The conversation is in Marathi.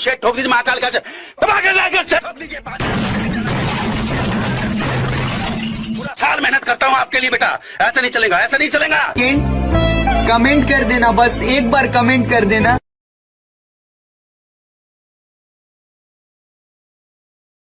शेट ठोक दीजिए महाकाल का ठोक दीजिए। पूरा साल मेहनत करता हूँ आपके लिए बेटा, ऐसा नहीं चलेगा, ऐसा नहीं चलेगा। कमेंट कर देना, बस एक बार कमेंट कर देना।